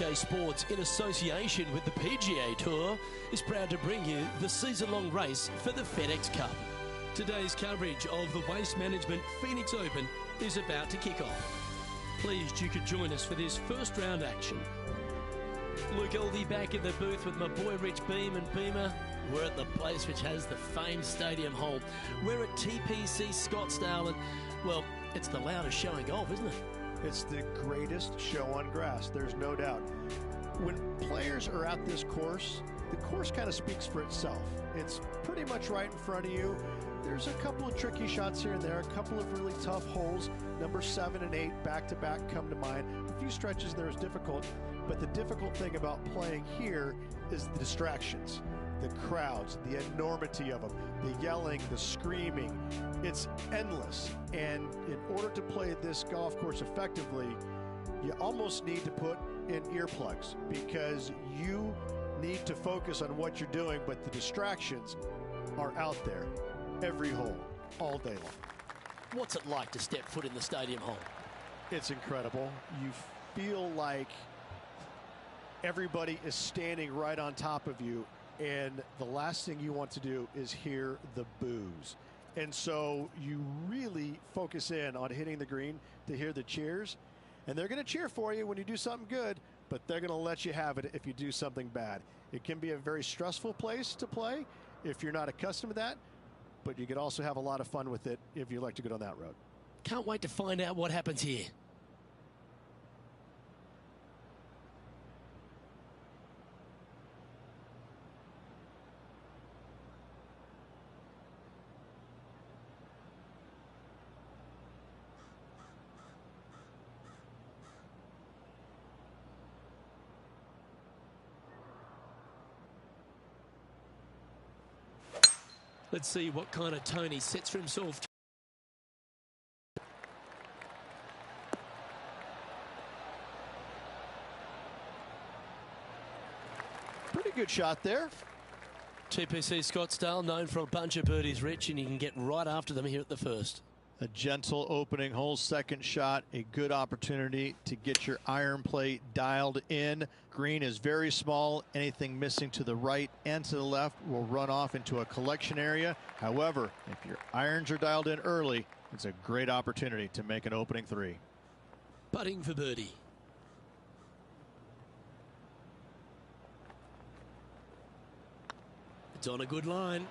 OK Sports, in association with the PGA Tour, is proud to bring you the season-long race for the FedEx Cup. Today's coverage of the Waste Management Phoenix Open is about to kick off. Pleased you could join us for this first round action. Luke Elvey back in the booth with my boy Rich Beam and Beamer. We're at the place which has the famed stadium hole. We're at TPC Scottsdale and, well, it's the loudest show in golf, isn't it? It's the greatest show on grass, there's no doubt. When players are at this course, the course kind of speaks for itself. It's pretty much right in front of you. There's a couple of tricky shots here and there, a couple of really tough holes. Number 7 and 8 back-to-back come to mind. A few stretches there is difficult, but the difficult thing about playing here is the distractions. The crowds, the enormity of them, the yelling, the screaming. It's endless. And in order to play this golf course effectively, you almost need to put in earplugs because you need to focus on what you're doing, but the distractions are out there every hole, all day long. What's it like to step foot in the stadium hole? It's incredible. You feel like everybody is standing right on top of you, and the last thing you want to do is hear the boos. And so you really focus in on hitting the green to hear the cheers, and they're going to cheer for you when you do something good, but they're going to let you have it if you do something bad. It can be a very stressful place to play if you're not accustomed to that, but you could also have a lot of fun with it if you like to go down that road. Can't wait to find out what happens here. Let's see what kind of tone he sets for himself. Pretty good shot there. TPC Scottsdale, known for a bunch of birdies, Rich, and you can get right after them here at the first. A gentle opening hole, second shot, a good opportunity to get your iron play dialed in. Green is very small. Anything missing to the right and to the left will run off into a collection area. However, if your irons are dialed in early, it's a great opportunity to make an opening three. Putting for birdie. It's on a good line.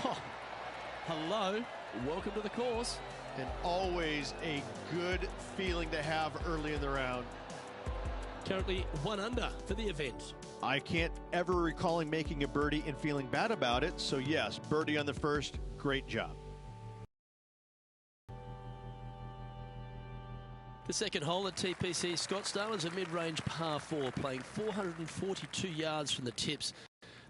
Oh, hello. Welcome to the course. And always a good feeling to have early in the round. Currently 1 under for the event. I can't ever recalling making a birdie and feeling bad about it. So yes, birdie on the first, great job. The second hole at TPC Scottsdale is a mid-range par 4, playing 442 yards from the tips.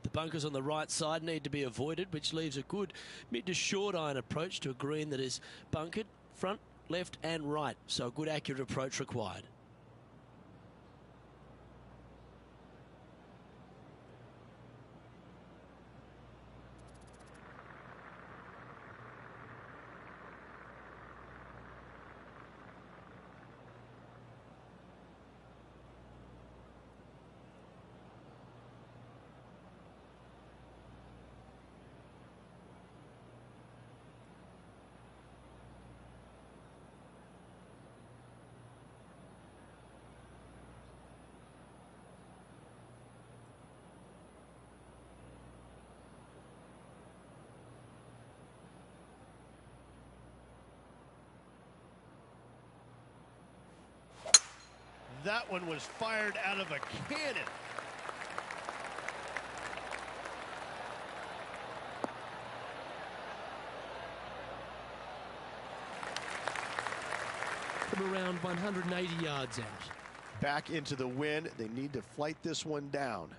The bunkers on the right side need to be avoided, which leaves a good mid to short iron approach to a green that is bunkered front, left and right. So a good accurate approach required. That one was fired out of a cannon. From around 180 yards out. Back into the wind. They need to flight this one down.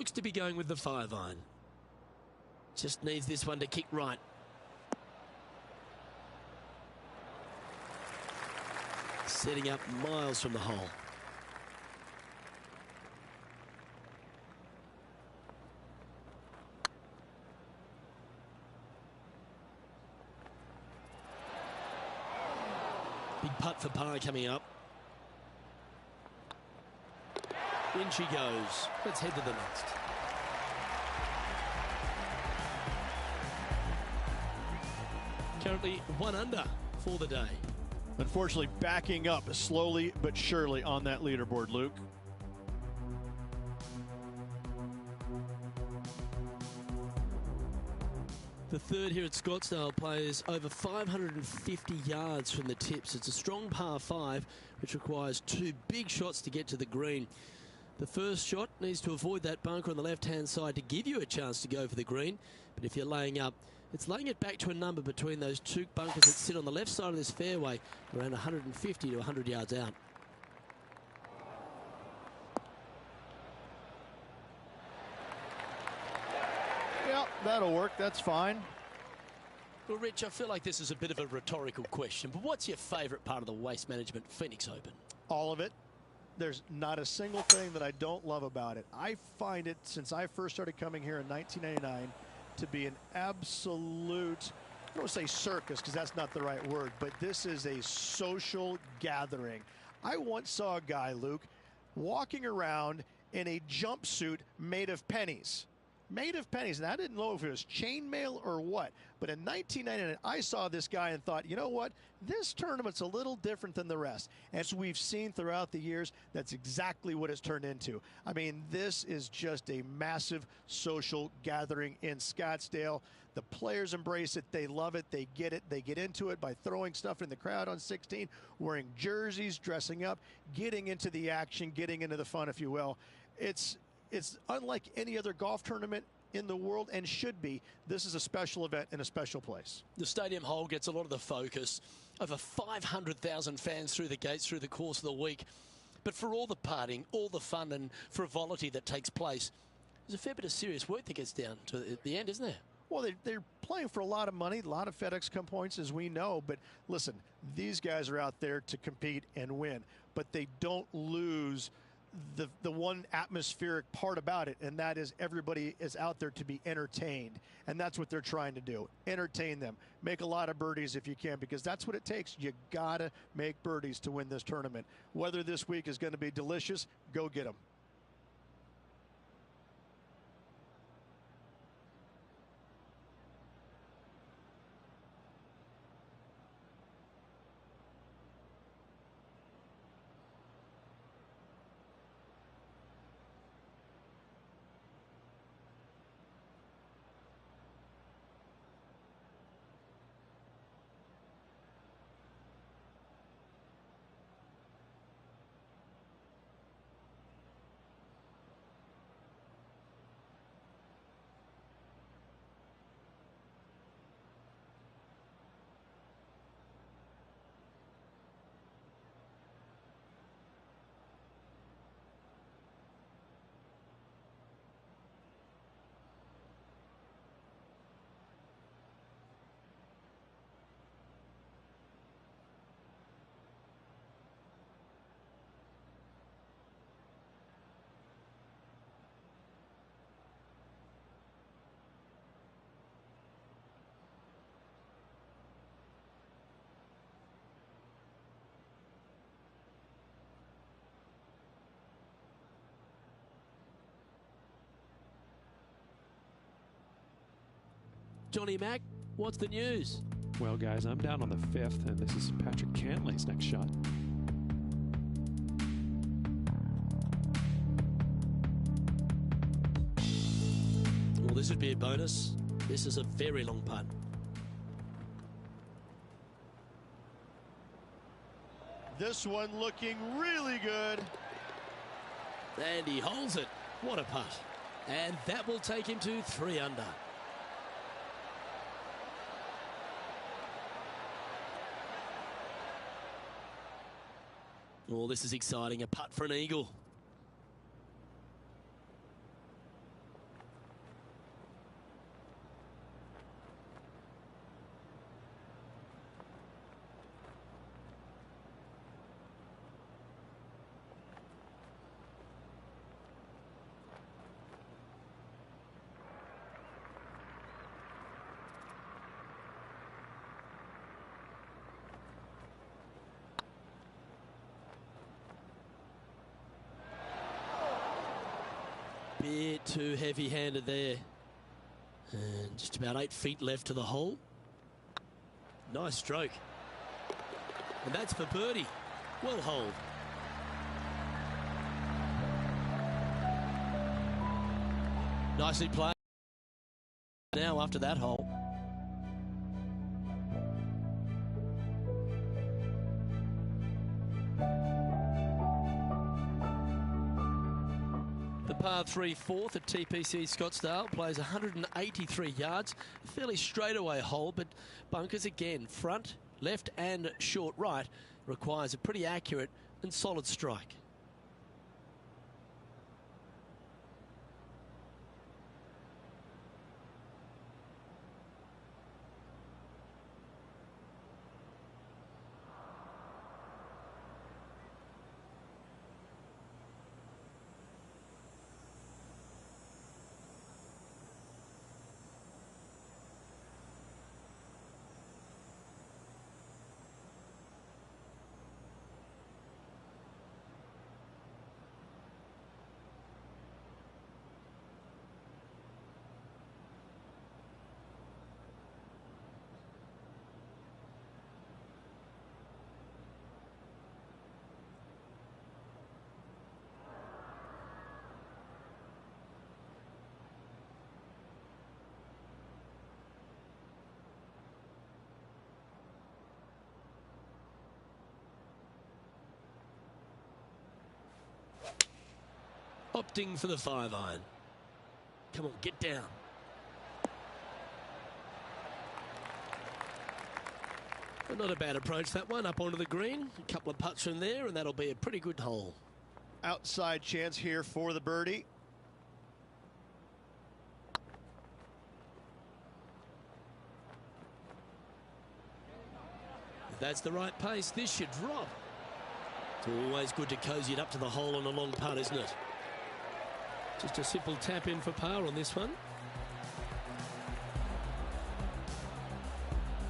Looks to be going with the 5-iron. Just needs this one to kick right. Setting up miles from the hole. Big putt for par coming up. In she goes. Let's head to the next. Currently 1 under for the day. Unfortunately, backing up slowly but surely on that leaderboard, Luke. The third here at Scottsdale plays over 550 yards from the tips. It's a strong par 5, which requires 2 big shots to get to the green. The first shot needs to avoid that bunker on the left-hand side to give you a chance to go for the green. But if you're laying up, it's laying it back to a number between those 2 bunkers that sit on the left side of this fairway, around 150 to 100 yards out. Yeah, that'll work. That's fine. Well, Rich, I feel like this is a bit of a rhetorical question, but what's your favourite part of the Waste Management Phoenix Open? All of it. There's not a single thing that I don't love about it. I find it, since I first started coming here in 1999, to be an absolute, I don't want to say circus because that's not the right word, but this is a social gathering. I once saw a guy, Luke, walking around in a jumpsuit made of pennies. Made of pennies, and I didn't know if it was chainmail or what. But in 1999, I saw this guy and thought, you know what? This tournament's a little different than the rest. As we've seen throughout the years, that's exactly what it's turned into. I mean, this is just a massive social gathering in Scottsdale. The players embrace it. They love it. They get it. They get into it by throwing stuff in the crowd on 16, wearing jerseys, dressing up, getting into the action, getting into the fun, if you will. It's unlike any other golf tournament in the world, and should be. This is a special event in a special place. The stadium hole gets a lot of the focus. Over 500,000 fans through the gates through the course of the week. But for all the partying, all the fun and frivolity that takes place, there's a fair bit of serious work that gets down to the end, isn't there? Well, they're playing for a lot of money, a lot of FedEx Cup points, as we know. But listen, these guys are out there to compete and win. But they don't lose the one atmospheric part about it, and that is everybody is out there to be entertained, and that's what they're trying to do. Entertain them. Make a lot of birdies if you can, because that's what it takes. You gotta make birdies to win this tournament. Whether this week is going to be delicious, go get them. Johnny Mack, what's the news? Well, guys, I'm down on the 5th, and this is Patrick Cantlay's next shot. Well, this would be a bonus. This is a very long putt. This one looking really good. And he holds it. What a putt. And that will take him to 3 under. Well, this is exciting. A putt for an eagle. bit too heavy-handed there. And just about 8 feet left to the hole. Nice stroke. And that's for birdie. Well holed. Nicely played. Now after that hole. The par 3 fourth at TPC Scottsdale plays 183 yards. A fairly straightaway hole, but bunkers again, front, left and short right, requires a pretty accurate and solid strike. Opting for the 5-iron. Come on, get down. But not a bad approach, that one, up onto the green. A couple of putts from there, and that'll be a pretty good hole. Outside chance here for the birdie. If that's the right pace, this should drop. It's always good to cozy it up to the hole on a long putt, isn't it? Just a simple tap in for par on this one.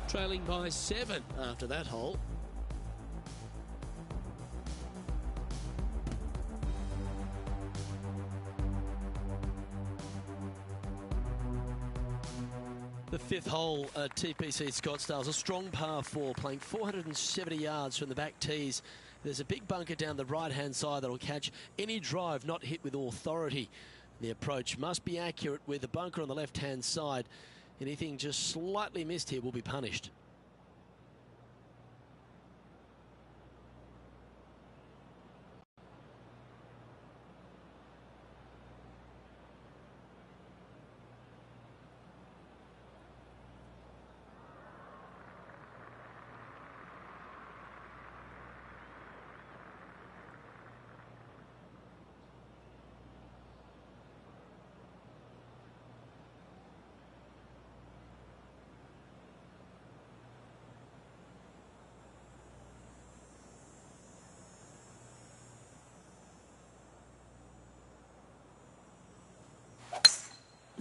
Trailing by 7 after that hole. The 5th hole at TPC Scottsdale is a strong par 4, playing 470 yards from the back tees. There's a big bunker down the right-hand side that'll catch any drive not hit with authority. The approach must be accurate with the bunker on the left-hand side. Anything just slightly missed here will be punished.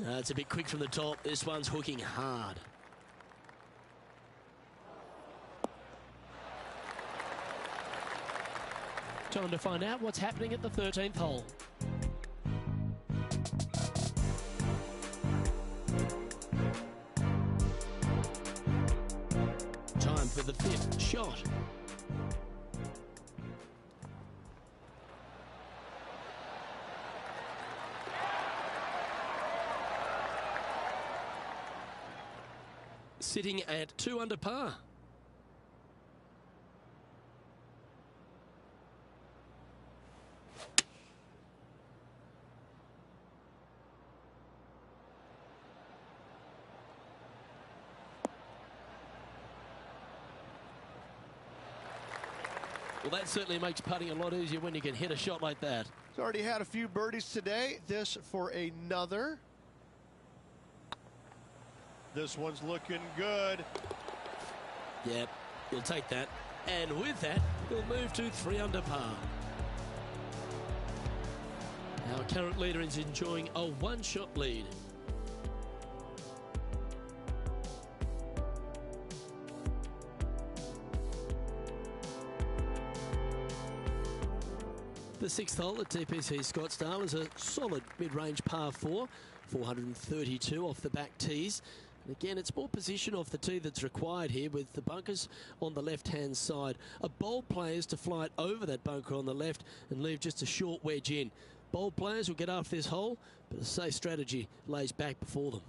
It's a bit quick from the top. This one's hooking hard. Time to find out what's happening at the 13th hole. Time for the 5th shot. Sitting at 2 under par. Well, that certainly makes putting a lot easier when you can hit a shot like that. He's already had a few birdies today. This for another. This one's looking good. Yep, he'll take that. And with that, he'll move to 3 under par. Our current leader is enjoying a 1-shot lead. The sixth hole at TPC Scottsdale is a solid mid-range par 4, 432 off the back tees. And again, it's more position off the tee that's required here, with the bunkers on the left-hand side. A bold player is to fly it over that bunker on the left and leave just a short wedge in. Bold players will get after this hole, but a safe strategy lays back before them.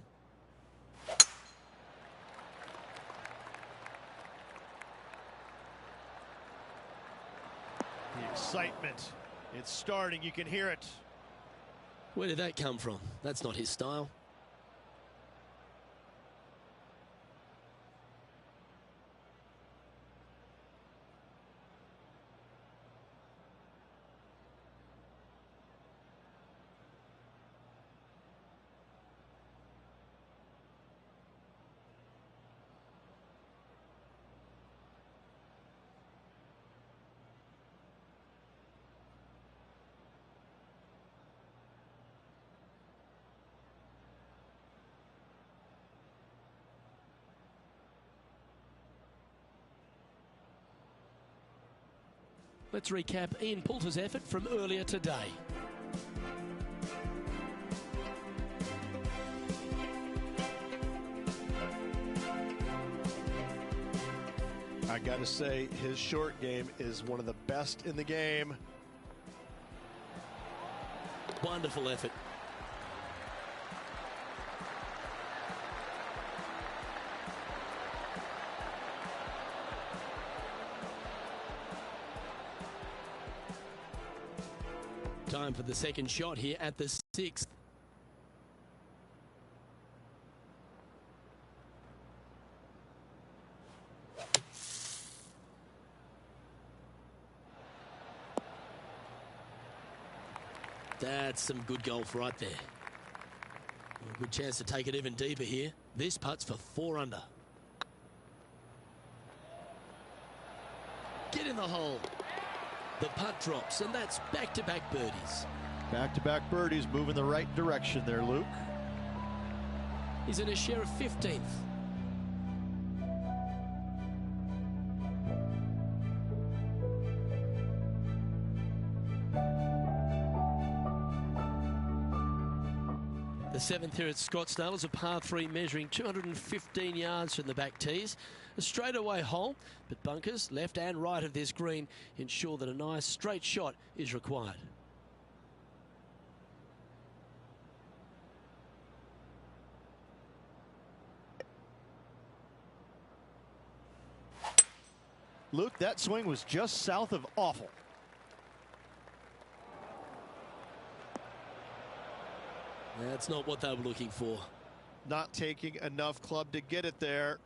The excitement, it's starting, you can hear it. Where did that come from? That's not his style. Let's recap Ian Poulter's effort from earlier today. I got to say, his short game is one of the best in the game. Wonderful effort. Time for the second shot here at the sixth. That's some good golf right there. A good chance to take it even deeper here. This putt's for 4 under. Get in the hole. The putt drops, and that's back-to-back birdies. Back-to-back birdies, moving the right direction there, Luke. He's in a share of 15th. The seventh here at Scottsdale is a par 3 measuring 215 yards from the back tees. A straightaway hole, but bunkers left and right of this green ensure that a nice straight shot is required. Luke, that swing was just south of awful. That's not what they were looking for. Not taking enough club to get it there.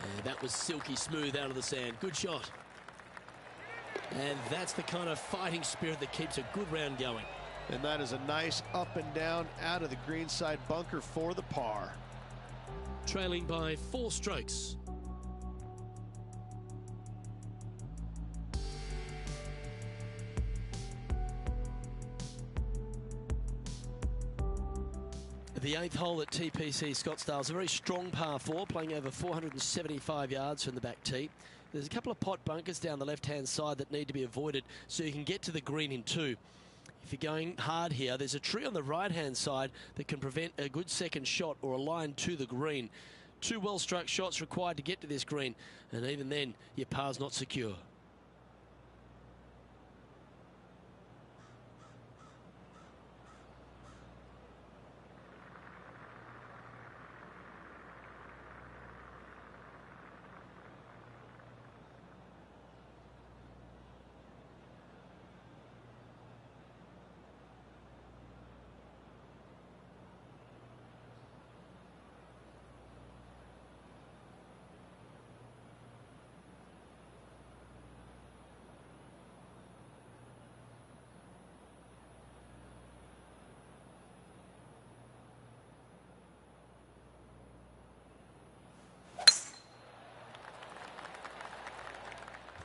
And that was silky smooth out of the sand. Good shot. And that's the kind of fighting spirit that keeps a good round going. And that is a nice up and down out of the greenside bunker for the par. Trailing by 4 strokes. The 8th hole at TPC Scottsdale is a very strong par 4, playing over 475 yards from the back tee. There's a couple of pot bunkers down the left-hand side that need to be avoided so you can get to the green in 2. If you're going hard here, there's a tree on the right-hand side that can prevent a good second shot or a line to the green. 2 well-struck shots required to get to this green, and even then, your par's not secure.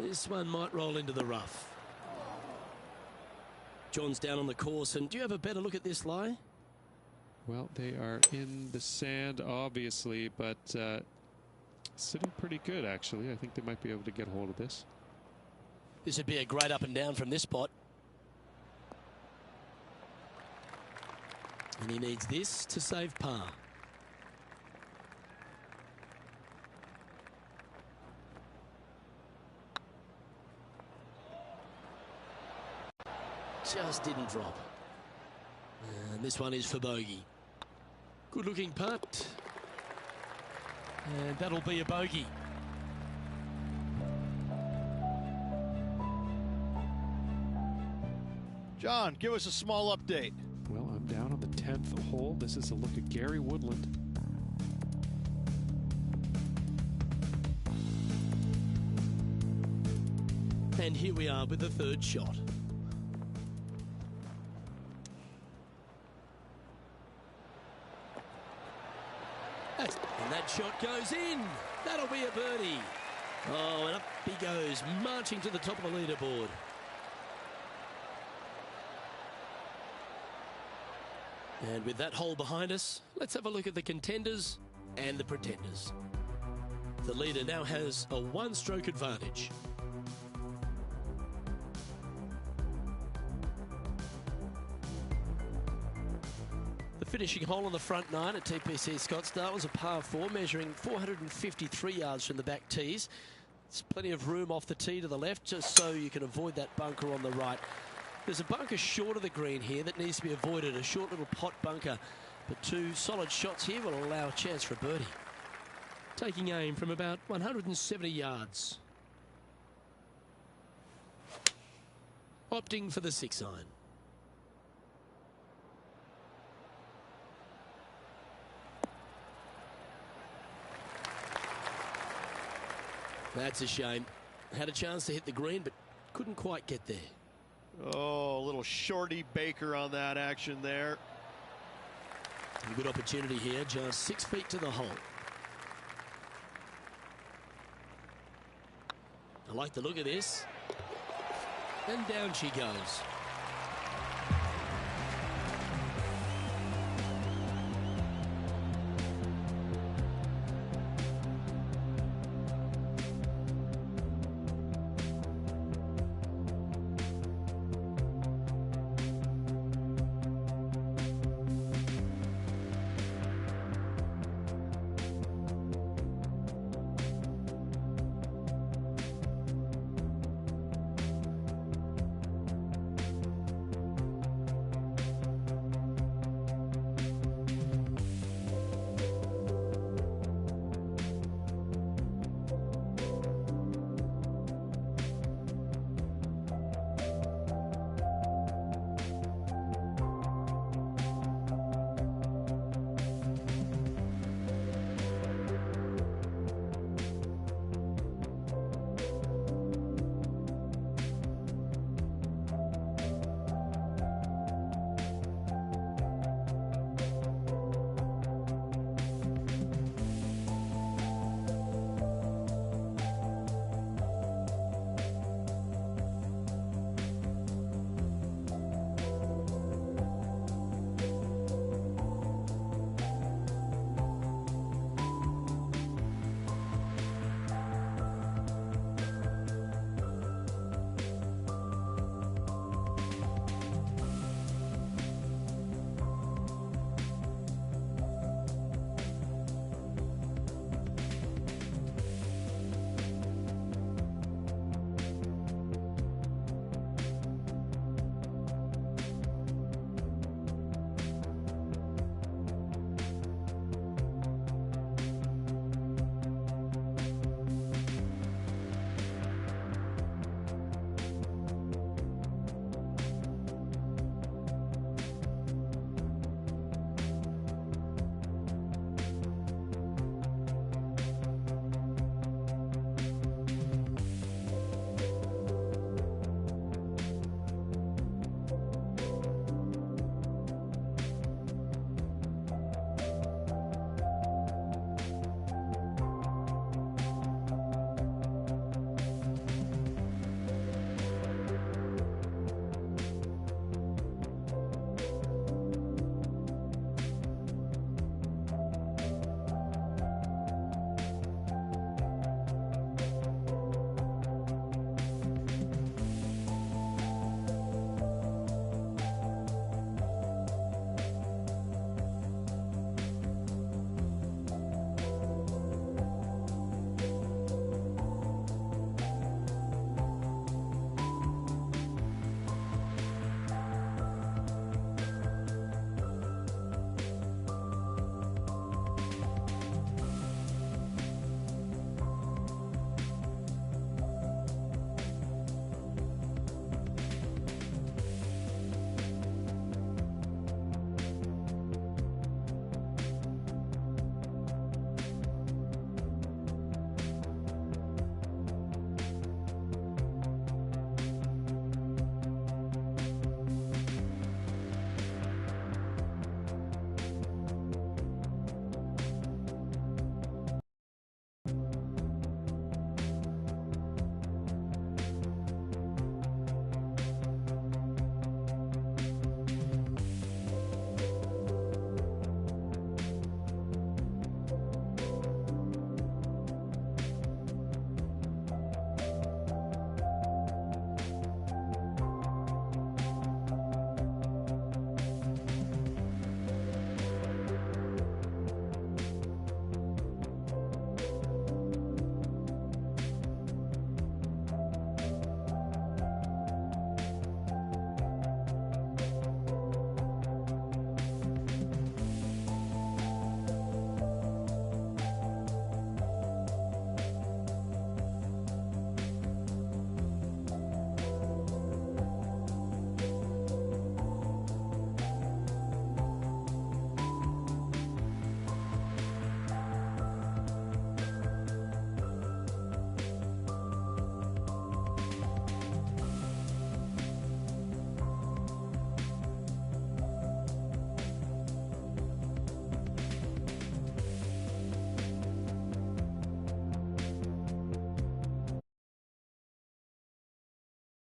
This one might roll into the rough. John's down on the course, and do you have a better look at this lie? Well, they are in the sand, obviously, but Sitting pretty good, actually. I think they might be able to get hold of this. This would be a great up and down from this spot. And he needs this to save par. Just didn't drop. And this one is for bogey. Good looking putt. And that'll be a bogey. John, give us a small update. Well, I'm down on the 10th hole. This is a look at Gary Woodland. And here we are with the third shot. And that shot goes in. That'll be a birdie. Oh, and up he goes, marching to the top of the leaderboard. And with that hole behind us, let's have a look at the contenders and the pretenders. The leader now has a one-stroke advantage. The finishing hole on the front nine at TPC Scottsdale was a par 4 measuring 453 yards from the back tees. There's plenty of room off the tee to the left just so you can avoid that bunker on the right. There's a bunker short of the green here that needs to be avoided, a short little pot bunker. But two solid shots here will allow a chance for a birdie. Taking aim from about 170 yards. Opting for the 6-iron. That's a shame. Had a chance to hit the green, but couldn't quite get there. Oh, a little shorty Baker on that action there. A good opportunity here, just 6 feet to the hole. I like the look of this. And down she goes.